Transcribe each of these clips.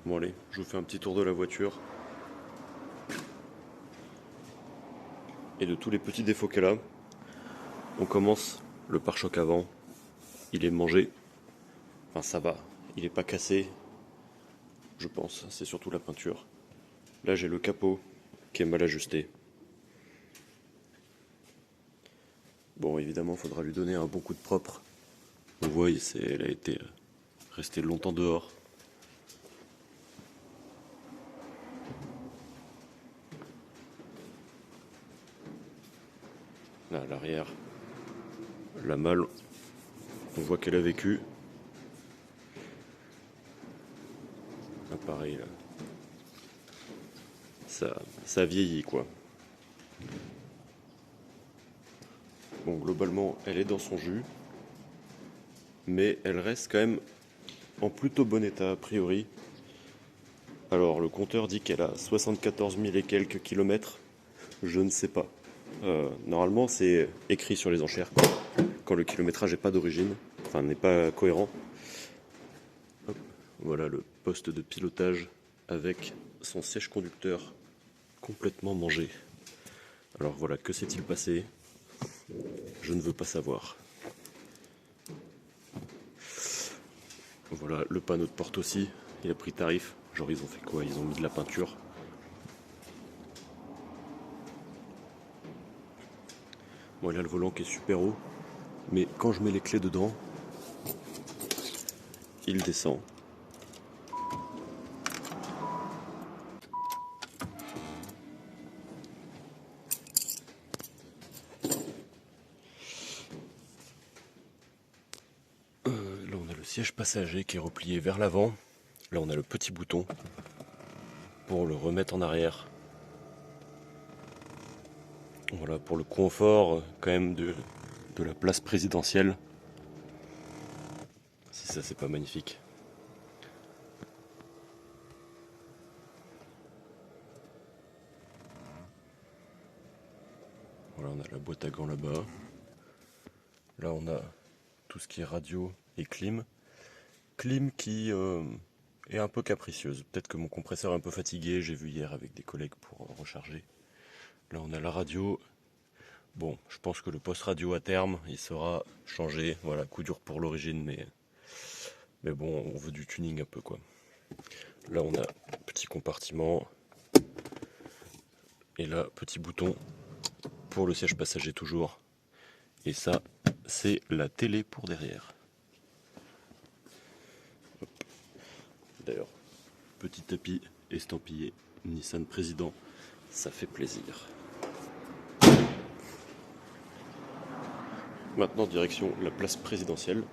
Bon allez, je vous fais un petit tour de la voiture. Et de tous les petits défauts qu'elle a, on commence le pare-choc avant. Il est mangé. Enfin ça va, il est pas cassé. Je pense, c'est surtout la peinture. Là j'ai le capot qui est mal ajusté. Bon évidemment il faudra lui donner un bon coup de propre. On voit, elle a été restée longtemps dehors. Là, à l'arrière, la malle, on voit qu'elle a vécu. Là, pareil, là. Ça a vieilli, quoi. Bon, globalement, elle est dans son jus, mais elle reste quand même en plutôt bon état, a priori. Alors, le compteur dit qu'elle a 74 000 et quelques kilomètres. Je ne sais pas. Normalement, c'est écrit sur les enchères, quoi, quand le kilométrage n'est pas d'origine, enfin n'est pas cohérent. Hop, voilà le poste de pilotage avec son sèche-conducteur complètement mangé. Alors voilà, que s'est-il passé? Je ne veux pas savoir. Voilà, le panneau de porte aussi, il a pris tarif. Genre ils ont fait quoi? Ils ont mis de la peinture. Bon, il a le volant qui est super haut, mais quand je mets les clés dedans, il descend. Là on a le siège passager qui est replié vers l'avant. Là on a le petit bouton pour le remettre en arrière. Voilà, pour le confort quand même de la place présidentielle. Si ça c'est pas magnifique. Voilà, on a la boîte à gants là-bas. Là on a tout ce qui est radio et clim. Clim qui est un peu capricieuse. Peut-être que mon compresseur est un peu fatigué, j'ai vu hier avec des collègues pour recharger. Là on a la radio. Bon, je pense que le poste radio à terme, il sera changé. Voilà, coup dur pour l'origine, mais bon, on veut du tuning un peu quoi. Là on a petit compartiment. Et là, petit bouton pour le siège passager toujours. Et ça, c'est la télé pour derrière. Hop. D'ailleurs, petit tapis estampillé Nissan Président, ça fait plaisir. Maintenant, direction la place présidentielle.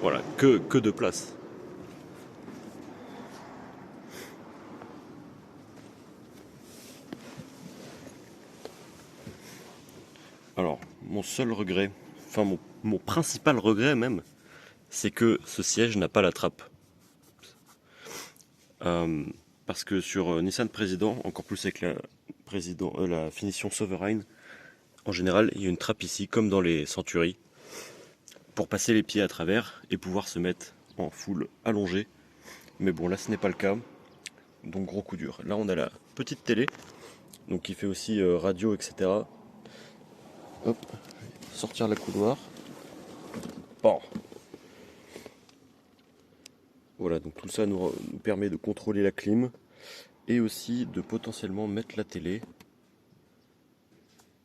Voilà, que de place. Alors, mon seul regret, enfin mon principal regret même, c'est que ce siège n'a pas la trappe. Parce que sur Nissan Président, encore plus avec la finition Sovereign, en général, il y a une trappe ici, comme dans les Century, pour passer les pieds à travers et pouvoir se mettre en full allongé. Mais bon, là, ce n'est pas le cas. Donc, gros coup dur. Là, on a la petite télé, donc qui fait aussi radio, etc. Hop, sortir la couloir. Bon. Voilà, donc tout ça nous permet de contrôler la clim et aussi de potentiellement mettre la télé.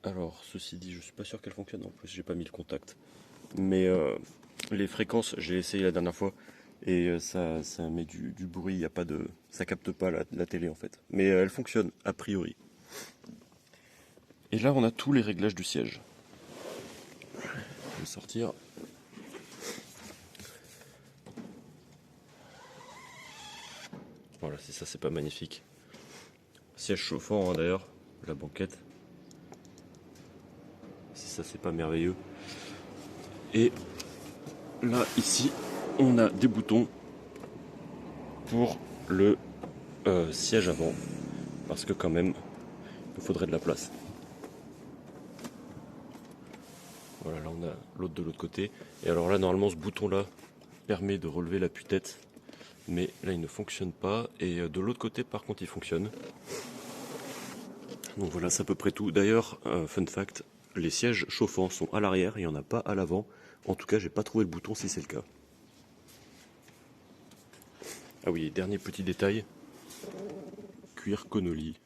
Alors, ceci dit, je suis pas sûr qu'elle fonctionne. En plus, j'ai pas mis le contact. Mais les fréquences, j'ai essayé la dernière fois et ça met du bruit. Y a pas de, ça capte pas la télé en fait. Mais elle fonctionne a priori. Et là, on a tous les réglages du siège. Je vais sortir. Voilà, c'est ça, c'est pas magnifique. Siège chauffant hein, d'ailleurs, la banquette. Si ça, c'est pas merveilleux. Et là, ici, on a des boutons pour le siège avant. Parce que quand même, il nous faudrait de la place. Voilà, là on a l'autre de l'autre côté. Et alors là, normalement, ce bouton-là, permet de relever l'appui-tête, mais là il ne fonctionne pas, et de l'autre côté par contre il fonctionne. Donc voilà, c'est à peu près tout. D'ailleurs, fun fact, les sièges chauffants sont à l'arrière, il n'y en a pas à l'avant. En tout cas, j'ai pas trouvé le bouton si c'est le cas. Ah oui, dernier petit détail, cuir Connolly.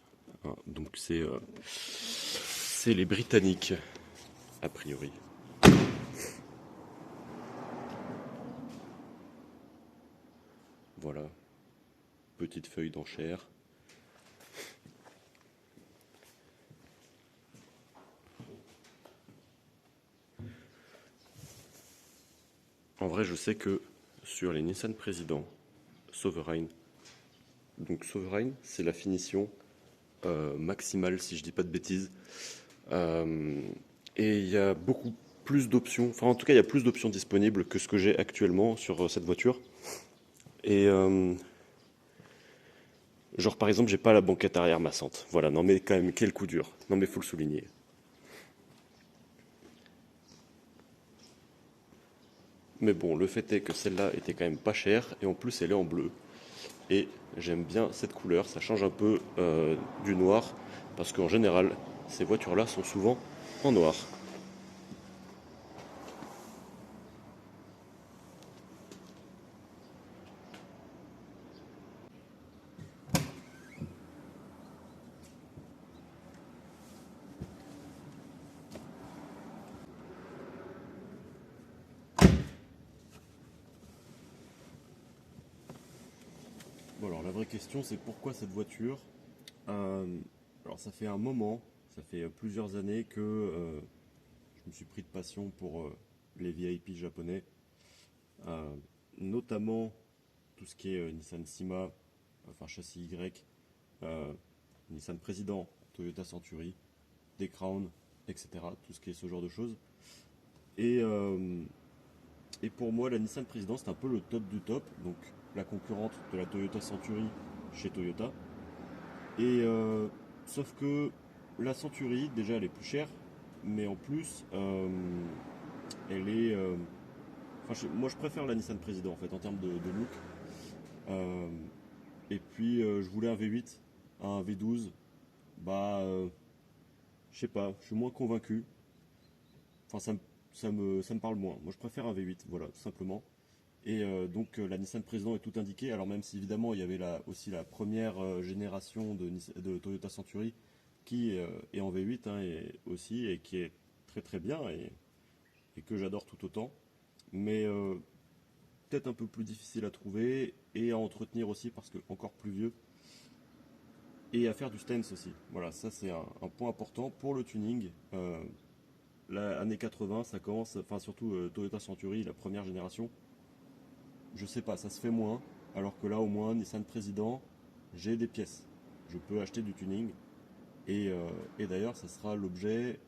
Hein, donc c'est les Britanniques, a priori. Voilà, petite feuille d'enchère. En vrai, je sais que sur les Nissan Président Sovereign, donc Sovereign, c'est la finition maximale, si je dis pas de bêtises. Et il y a beaucoup plus d'options, enfin en tout cas il y a plus d'options disponibles que ce que j'ai actuellement sur cette voiture. Et genre par exemple j'ai pas la banquette arrière massante. Voilà, non mais quand même quel coup dur. Non mais faut le souligner. Mais bon, le fait est que celle-là était quand même pas chère et en plus elle est en bleu. Et j'aime bien cette couleur, ça change un peu du noir parce qu'en général ces voitures-là sont souvent en noir. Bon alors la vraie question c'est pourquoi cette voiture. Euh, alors ça fait un moment, ça fait plusieurs années que je me suis pris de passion pour les VIP japonais, euh, notamment tout ce qui est Nissan Sima, enfin châssis Y, euh, Nissan Président, Toyota Century, des Crown, etc. Tout ce qui est ce genre de choses. Et, euh, et pour moi, la Nissan Président, c'est un peu le top du top, donc la concurrente de la Toyota Century chez Toyota. Et sauf que la Century, déjà, elle est plus chère, mais en plus, elle est. Enfin, moi, je préfère la Nissan Président en fait en termes de look. Euh, et puis, je voulais un V8, un V12. Bah, je sais pas, je suis moins convaincu. Enfin, ça me parle moins. Moi, je préfère un V8, voilà, tout simplement. Et donc, la Nissan Président est tout indiqué. Alors, même si évidemment, il y avait aussi la première génération de Toyota Century qui est en V8 hein, aussi et qui est très très bien et que j'adore tout autant. Mais peut-être un peu plus difficile à trouver et à entretenir aussi parce que encore plus vieux. Et à faire du stance aussi. Voilà, ça c'est un point important pour le tuning. L'année 80, ça commence, enfin surtout Toyota Century, la première génération. Je sais pas, ça se fait moins. Alors que là, au moins, Nissan Président, j'ai des pièces. Je peux acheter du tuning. Et, euh, et d'ailleurs, ça sera l'objet,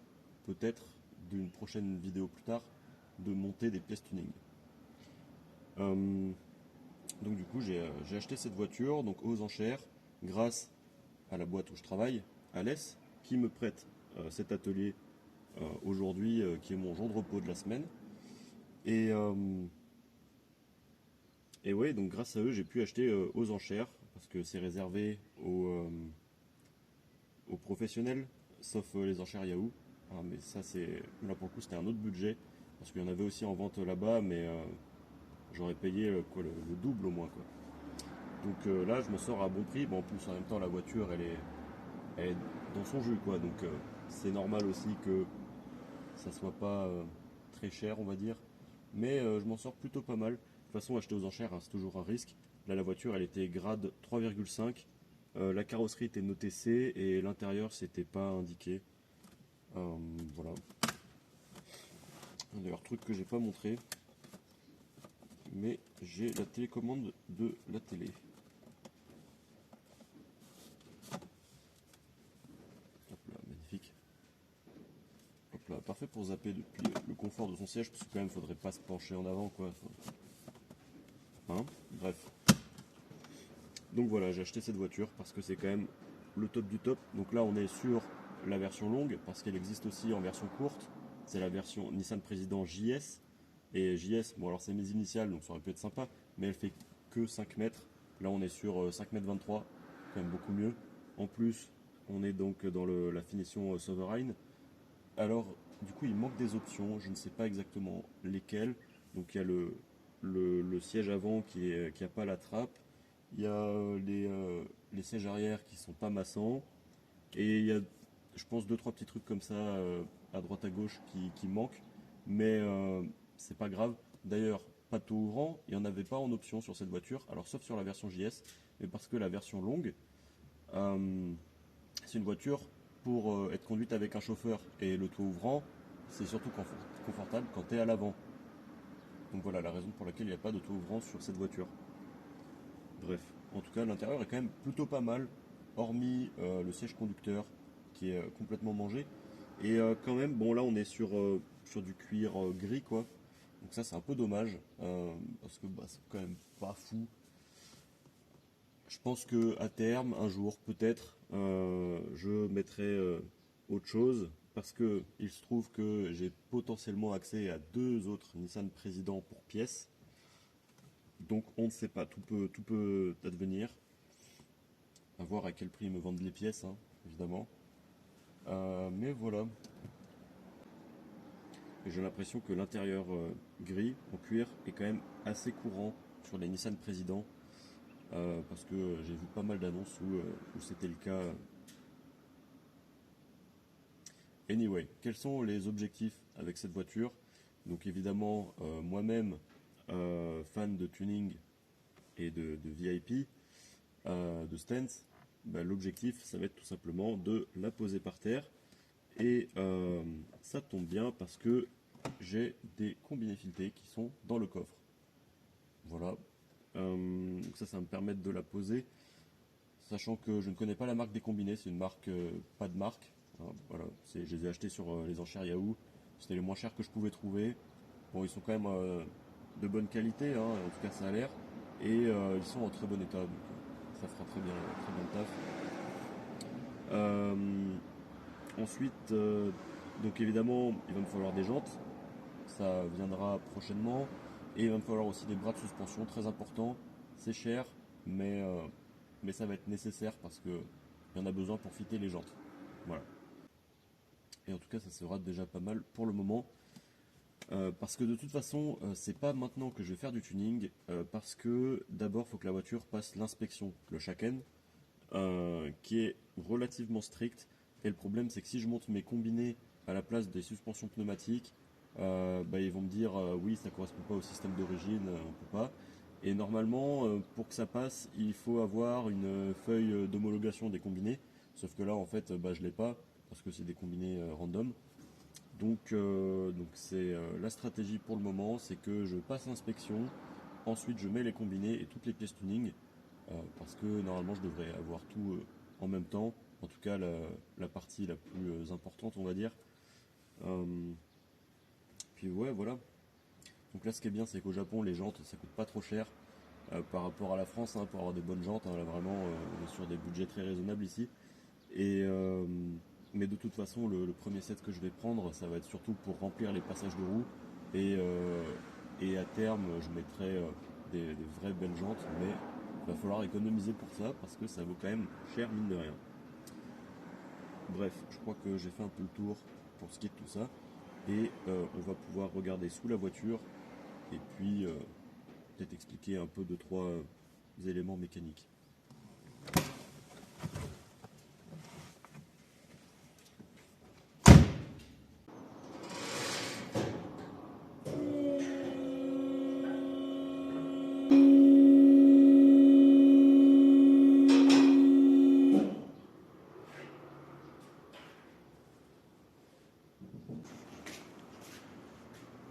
peut-être, d'une prochaine vidéo plus tard, de monter des pièces tuning. Euh, donc du coup, j'ai acheté cette voiture donc aux enchères grâce à la boîte où je travaille, Alès, qui me prête cet atelier aujourd'hui, qui est mon jour de repos de la semaine. Et, euh, et ouais, donc grâce à eux, j'ai pu acheter aux enchères, parce que c'est réservé aux professionnels, sauf les enchères Yahoo. Ah, mais ça, là pour le coup, c'était un autre budget, parce qu'il y en avait aussi en vente là-bas, mais j'aurais payé quoi, le double au moins. Quoi. Donc là, je m'en sors à bon prix. Bon, en plus, en même temps, la voiture, elle est dans son jus, quoi. Donc c'est normal aussi que ça soit pas très cher, on va dire. Mais je m'en sors plutôt pas mal. De toute façon, acheter aux enchères, hein, c'est toujours un risque. Là, la voiture, elle était grade 3,5. La carrosserie était notée C et l'intérieur, c'était pas indiqué. Voilà. D'ailleurs, truc que j'ai pas montré, mais j'ai la télécommande de la télé. Hop là, magnifique. Hop là, parfait pour zapper depuis le confort de son siège, parce que quand même, faudrait pas se pencher en avant, quoi. Hein. Bref. Donc voilà, j'ai acheté cette voiture parce que c'est quand même le top du top. Donc là, on est sur la version longue parce qu'elle existe aussi en version courte. C'est la version Nissan Président JS. Et JS, bon alors c'est mes initiales, donc ça aurait pu être sympa, mais elle fait que 5 mètres. Là on est sur 5 mètres 23, quand même beaucoup mieux. En plus, on est donc dans la finition Sovereign. Alors, du coup, il manque des options, je ne sais pas exactement lesquelles. Donc il y a le siège avant qui a pas la trappe. Il y a les sièges arrière qui sont pas massants. Et il y a, je pense, deux, trois petits trucs comme ça à droite à gauche qui manquent. Mais c'est pas grave. D'ailleurs, pas de taux ouvrant, il n'y en avait pas en option sur cette voiture. Alors, sauf sur la version JS, mais parce que la version longue, euh, c'est une voiture pour être conduite avec un chauffeur. Et le toit ouvrant, c'est surtout confortable quand tu es à l'avant. Donc voilà la raison pour laquelle il n'y a pas de toit ouvrant sur cette voiture. Bref, en tout cas, l'intérieur est quand même plutôt pas mal, hormis le siège conducteur qui est complètement mangé. Et quand même, bon là on est sur du cuir gris quoi. Donc ça c'est un peu dommage, parce que bah, c'est quand même pas fou. Je pense que à terme, un jour, peut-être, je mettrai autre chose parce que il se trouve que j'ai potentiellement accès à deux autres Nissan Président pour pièces. Donc on ne sait pas, tout peut advenir. À voir à quel prix ils me vendent les pièces, hein, évidemment. Mais voilà. Et j'ai l'impression que l'intérieur gris en cuir est quand même assez courant sur les Nissan Président. Parce que j'ai vu pas mal d'annonces où c'était le cas. Anyway, quels sont les objectifs avec cette voiture? Donc évidemment, moi-même, fan de tuning et de VIP, de stance, bah, l'objectif, ça va être tout simplement de la poser par terre. Et ça tombe bien parce que j'ai des combinés filetés qui sont dans le coffre. Voilà. Donc ça va me permettre de la poser. Sachant que je ne connais pas la marque des combinés, c'est une marque, pas de marque. Alors, voilà, je les ai achetés sur les enchères Yahoo. C'était les moins chers que je pouvais trouver. Bon, ils sont quand même de bonne qualité, hein, en tout cas ça a l'air. Et ils sont en très bon état, donc ça fera très bien le taf. Ensuite, donc évidemment, il va me falloir des jantes. Ça viendra prochainement. Et il va me falloir aussi des bras de suspension, très important. C'est cher, mais ça va être nécessaire parce que il y en a besoin pour fitter les jantes. Voilà. Et en tout cas, ça sera déjà pas mal pour le moment. Parce que de toute façon, c'est pas maintenant que je vais faire du tuning, parce que d'abord, il faut que la voiture passe l'inspection, le Shaken, qui est relativement strict. Et le problème, c'est que si je monte mes combinés à la place des suspensions pneumatiques, bah, ils vont me dire oui, ça correspond pas au système d'origine, on peut pas. Et normalement, pour que ça passe, il faut avoir une feuille d'homologation des combinés. Sauf que là, en fait, bah, je l'ai pas parce que c'est des combinés random. Donc c'est la stratégie pour le moment, c'est que je passe l'inspection, ensuite je mets les combinés et toutes les pièces tuning, parce que normalement je devrais avoir tout en même temps, en tout cas la partie la plus importante on va dire. Euh, Puis ouais voilà. Donc là ce qui est bien c'est qu'au Japon les jantes ça coûte pas trop cher par rapport à la France, hein, pour avoir des bonnes jantes, hein, là vraiment on est sur des budgets très raisonnables ici. Et mais de toute façon, le premier set que je vais prendre, ça va être surtout pour remplir les passages de roue. Et à terme, je mettrai des vraies belles jantes, mais il va falloir économiser pour ça parce que ça vaut quand même cher, mine de rien. Bref, je crois que j'ai fait un peu le tour pour ce qui est de tout ça. Et on va pouvoir regarder sous la voiture et puis peut-être expliquer un peu deux, trois éléments mécaniques.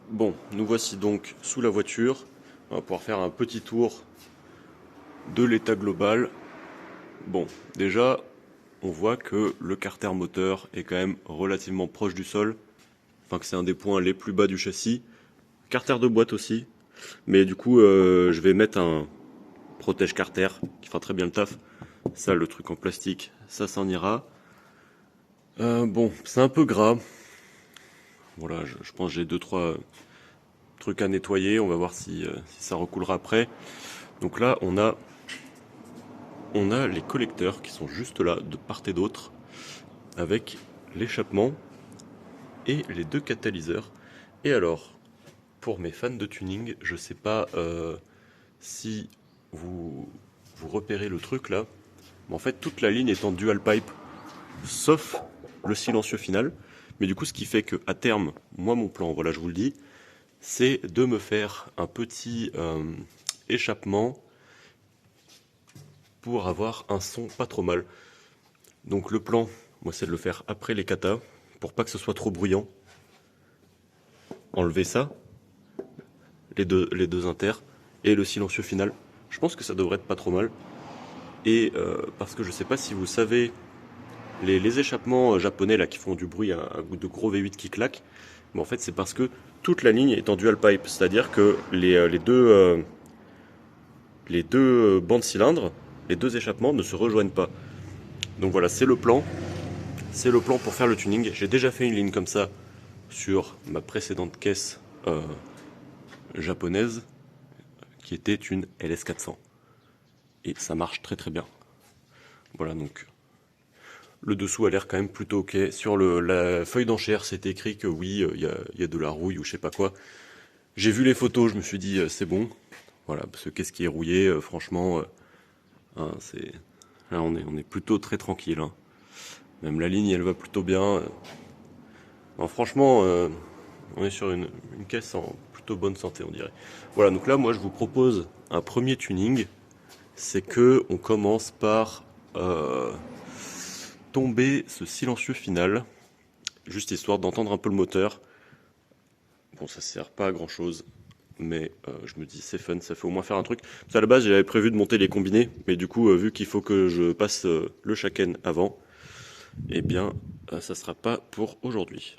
Bon, nous voici donc sous la voiture. On va pouvoir faire un petit tour de l'état global. Bon, déjà, on voit que le carter moteur est quand même relativement proche du sol. Enfin, que c'est un des points les plus bas du châssis. Carter de boîte aussi. Mais du coup, je vais mettre un protège carter qui fera très bien le taf. Ça, le truc en plastique, ça s'en ira. Bon, c'est un peu gras. Voilà, je pense que j'ai deux, trois truc à nettoyer, on va voir si ça recoulera après. Donc là, on a les collecteurs qui sont juste là, de part et d'autre, avec l'échappement et les 2 catalyseurs. Et alors, pour mes fans de tuning, je sais pas si vous repérez le truc là, mais en fait toute la ligne est en dual pipe, sauf le silencieux final. Mais du coup, ce qui fait que à terme, moi mon plan, voilà, je vous le dis, c'est de me faire un petit échappement pour avoir un son pas trop mal. Donc le plan, moi, c'est de le faire après les katas, pour pas que ce soit trop bruyant. Enlever ça, les deux inters, et le silencieux final. Je pense que ça devrait être pas trop mal. Et parce que je sais pas si vous savez, les échappements japonais là qui font du bruit, un goût de gros V8 qui claque, mais en fait c'est parce que toute la ligne est en dual pipe, c'est-à-dire que les deux bancs de cylindres, les 2 échappements ne se rejoignent pas. Donc voilà, c'est le plan. C'est le plan pour faire le tuning. J'ai déjà fait une ligne comme ça sur ma précédente caisse japonaise, qui était une LS400. Et ça marche très très bien. Voilà, donc le dessous a l'air quand même plutôt ok. Sur la feuille d'enchère, c'était écrit que oui, il y a de la rouille ou je sais pas quoi. J'ai vu les photos, je me suis dit c'est bon. Voilà, parce que qu'est-ce qui est rouillé, franchement, hein, là on est plutôt très tranquille. Hein. Même la ligne, elle va plutôt bien. Non, franchement, on est sur une caisse en plutôt bonne santé, on dirait. Voilà, donc là, moi, je vous propose un premier tuning. C'est que on commence par tomber ce silencieux final, juste histoire d'entendre un peu le moteur. Bon, ça sert pas à grand chose, mais je me dis c'est fun, ça fait au moins faire un truc. Parce qu'à la base, j'avais prévu de monter les combinés, mais du coup, vu qu'il faut que je passe le shaken avant, eh bien, ça sera pas pour aujourd'hui.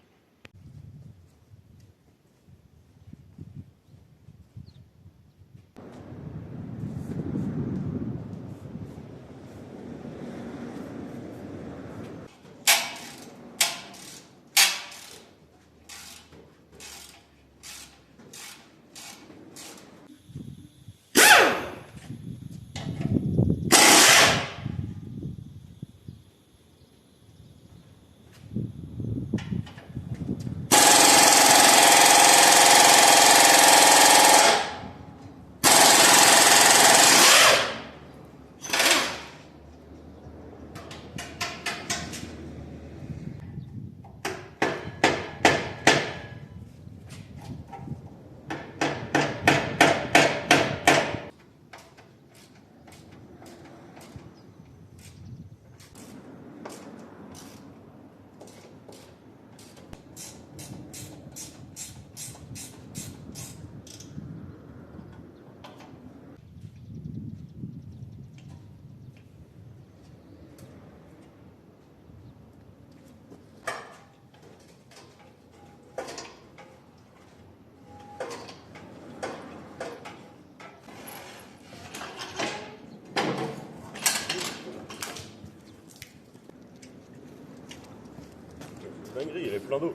Dinguerie, il y avait plein d'eau.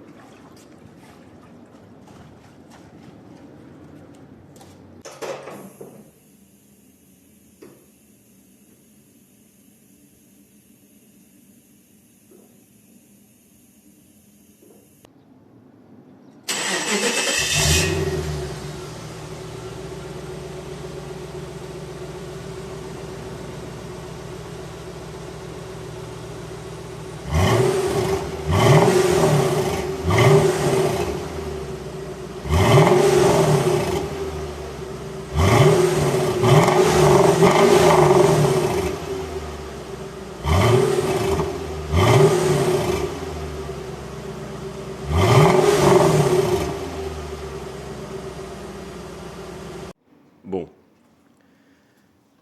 Bon,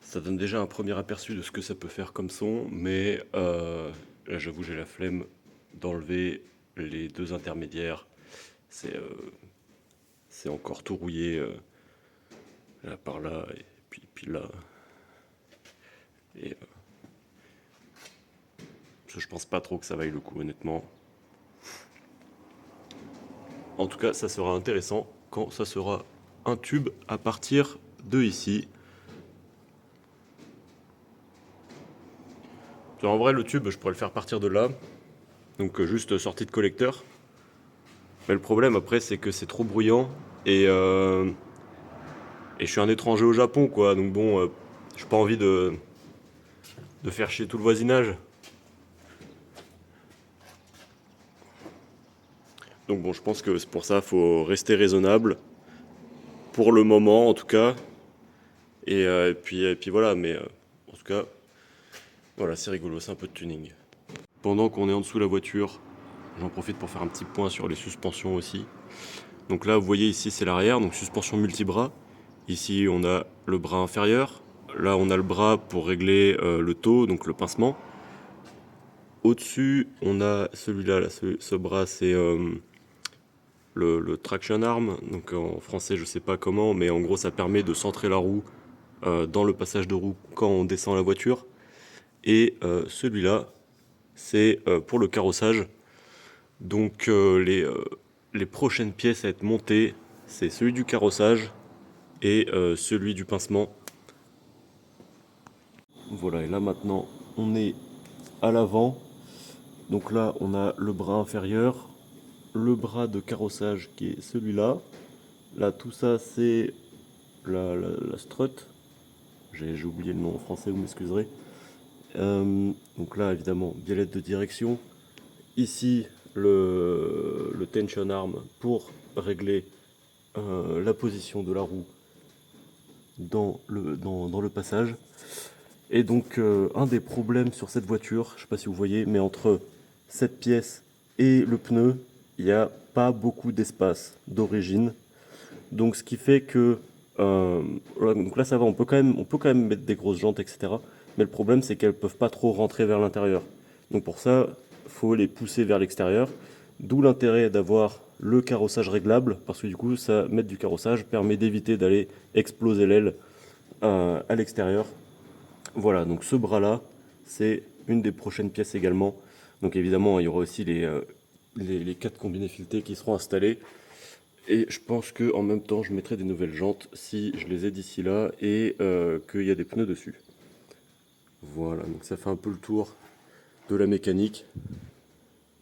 ça donne déjà un premier aperçu de ce que ça peut faire comme son, mais là j'avoue j'ai la flemme d'enlever les 2 intermédiaires. C'est encore tout rouillé là par là et puis là. Et je pense pas trop que ça vaille le coup honnêtement. En tout cas, ça sera intéressant quand ça sera un tube à partir de ici. En vrai, le tube, je pourrais le faire partir de là, donc juste sortie de collecteur. Mais le problème après, c'est que c'est trop bruyant et je suis un étranger au Japon, quoi. Donc bon, j'ai pas envie de faire chier tout le voisinage. Donc bon, je pense que c'est pour ça, faut rester raisonnable. Pour le moment, en tout cas. Et puis voilà, mais en tout cas, voilà, c'est rigolo, c'est un peu de tuning. Pendant qu'on est en dessous de la voiture, j'en profite pour faire un petit point sur les suspensions aussi. Donc là, vous voyez ici, c'est l'arrière, donc suspension multibras. Ici, on a le bras inférieur. Là, on a le bras pour régler le taux, donc le pincement. Au-dessus, on a celui-là, là, ce bras, c'est le traction arm. Donc en français, je sais pas comment, mais en gros, ça permet de centrer la roue dans le passage de roue quand on descend la voiture. Et celui-là, c'est pour le carrossage. Donc les prochaines pièces à être montées, c'est celui du carrossage et celui du pincement. Voilà, et là maintenant, on est à l'avant. Donc là, on a le bras inférieur, le bras de carrossage qui est celui-là. Là, tout ça, c'est la strut. J'ai oublié le nom en français, vous m'excuserez. Donc là, évidemment, biellette de direction. Ici, le tension arm pour régler la position de la roue dans le passage. Et donc, un des problèmes sur cette voiture, je ne sais pas si vous voyez, mais entre cette pièce et le pneu, il n'y a pas beaucoup d'espace d'origine. Donc, ce qui fait que donc là, ça va, on peut quand même mettre des grosses jantes, etc. Mais le problème, c'est qu'elles ne peuvent pas trop rentrer vers l'intérieur. Donc, pour ça, il faut les pousser vers l'extérieur. D'où l'intérêt d'avoir le carrossage réglable, parce que du coup, ça, mettre du carrossage permet d'éviter d'aller exploser l'aile à l'extérieur. Voilà, donc ce bras-là, c'est une des prochaines pièces également. Donc évidemment, il y aura aussi les 4 combinés filetés qui seront installés. Et je pense qu'en même temps, je mettrai des nouvelles jantes si je les ai d'ici là et qu'il y a des pneus dessus. Voilà, donc ça fait un peu le tour de la mécanique.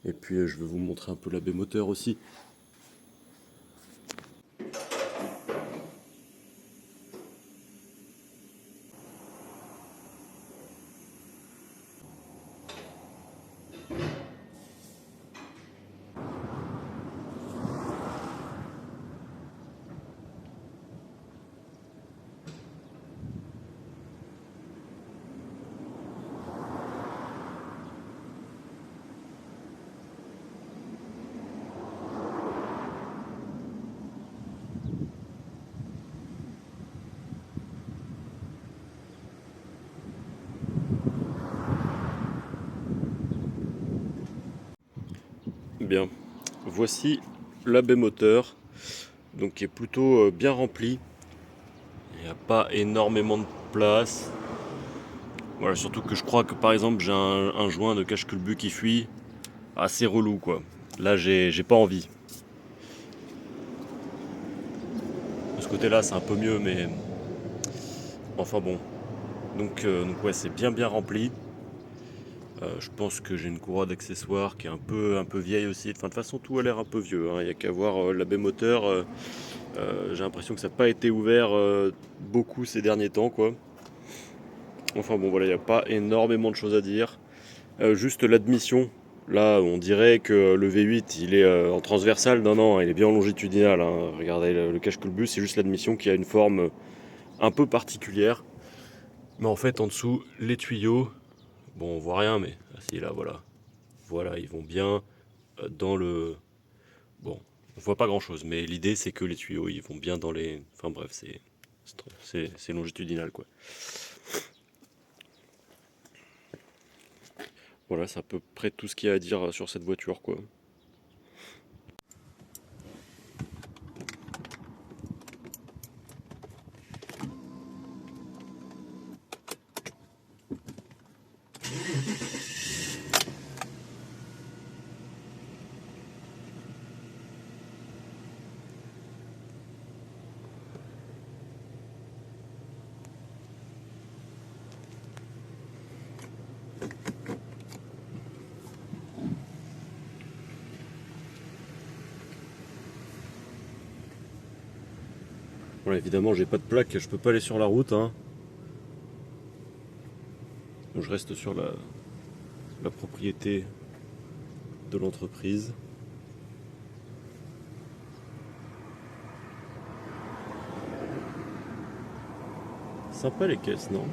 Et puis je vais vous montrer un peu la baie moteur aussi. Bien, voici la baie moteur, donc qui est plutôt bien remplie. Il n'y a pas énormément de place. Voilà, surtout que je crois que par exemple j'ai un joint de cache-culbut qui fuit, assez relou quoi. Là j'ai pas envie. De ce côté-là c'est un peu mieux, mais enfin bon. Donc ouais, c'est bien rempli. Je pense que j'ai une courroie d'accessoires qui est un peu vieille aussi. Enfin, de toute façon, tout a l'air un peu vieux, hein. Il n'y a qu'à voir la baie moteur. J'ai l'impression que ça n'a pas été ouvert beaucoup ces derniers temps, quoi. Enfin bon, voilà, il n'y a pas énormément de choses à dire. Juste l'admission. Là, on dirait que le V8, il est en transversal. Non, non, il est bien en longitudinal, hein. Regardez, le cache-culbut, c'est juste l'admission qui a une forme un peu particulière. Mais en fait, en dessous, les tuyaux, bon, on voit rien, mais ah, si, là, voilà. Voilà, ils vont bien dans le... Bon, on voit pas grand-chose, mais l'idée, c'est que les tuyaux, ils vont bien dans les... Enfin bref, c'est longitudinal, quoi. Voilà, c'est à peu près tout ce qu'il y a à dire sur cette voiture, quoi. Voilà, évidemment, j'ai pas de plaque, je peux pas aller sur la route, hein. Donc je reste sur la propriété de l'entreprise. Sympa les caisses, non?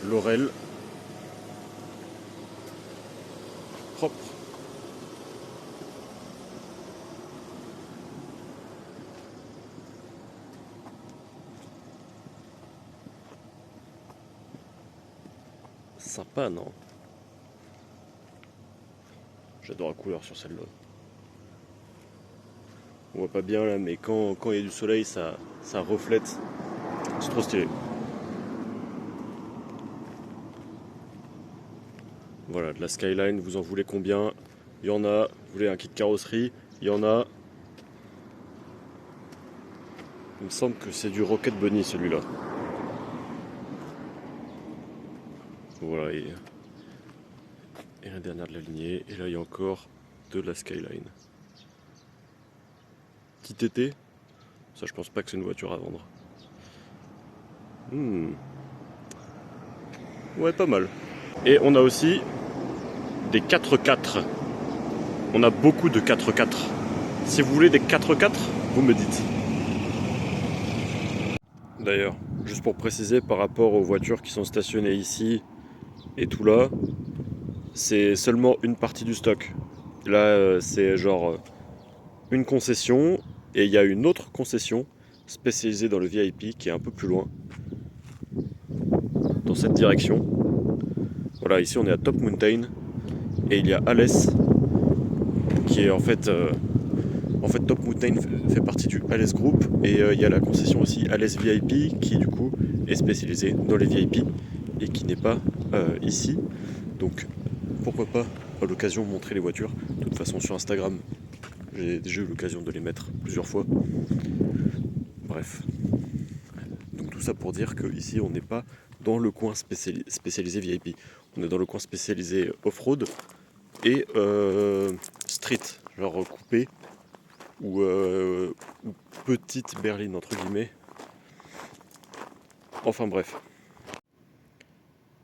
Laurel. Propre. Sympa, non? J'adore la couleur sur celle-là. On voit pas bien là, mais quand il y a du soleil, ça reflète. C'est trop stylé. Voilà, de la Skyline, vous en voulez combien? Il y en a. Vous voulez un kit carrosserie? Il y en a. Il me semble que c'est du Rocket Bunny celui-là. Voilà, et la dernière de la lignée. Et là, il y a encore de la Skyline. Petit été. Ça, je pense pas que c'est une voiture à vendre. Ouais, pas mal. Et on a aussi des 4x4. On a beaucoup de 4x4. Si vous voulez des 4x4, vous me dites. D'ailleurs, juste pour préciser par rapport aux voitures qui sont stationnées ici et tout là, c'est seulement une partie du stock. Là, c'est genre une concession et il y a une autre concession spécialisée dans le VIP qui est un peu plus loin, dans cette direction. Voilà, ici on est à Top Mountain et il y a Alès qui est en fait Top Mountain fait partie du Alès Group et il y a la concession aussi Alès VIP qui du coup est spécialisée dans les VIP et qui n'est pas ici. Donc pourquoi pas à l'occasion montrer les voitures. De toute façon sur Instagram j'ai déjà eu l'occasion de les mettre plusieurs fois. Bref. Donc tout ça pour dire que ici on n'est pas dans le coin spécialisé VIP. On est dans le coin spécialisé off-road et street, genre coupé ou petite berline entre guillemets. Enfin bref.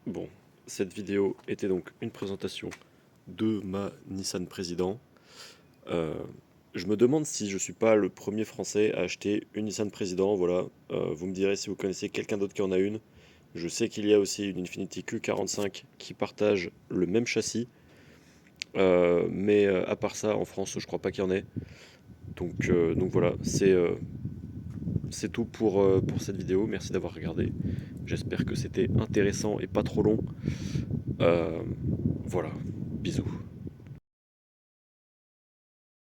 Bon, cette vidéo était donc une présentation de ma Nissan Président. Je me demande si je suis pas le premier français à acheter une Nissan Président. Voilà, vous me direz si vous connaissez quelqu'un d'autre qui en a une. Je sais qu'il y a aussi une Infiniti Q45 qui partage le même châssis. Mais à part ça, en France, je crois pas qu'il y en ait. Donc voilà, c'est tout pour cette vidéo. Merci d'avoir regardé. J'espère que c'était intéressant et pas trop long. Voilà, bisous.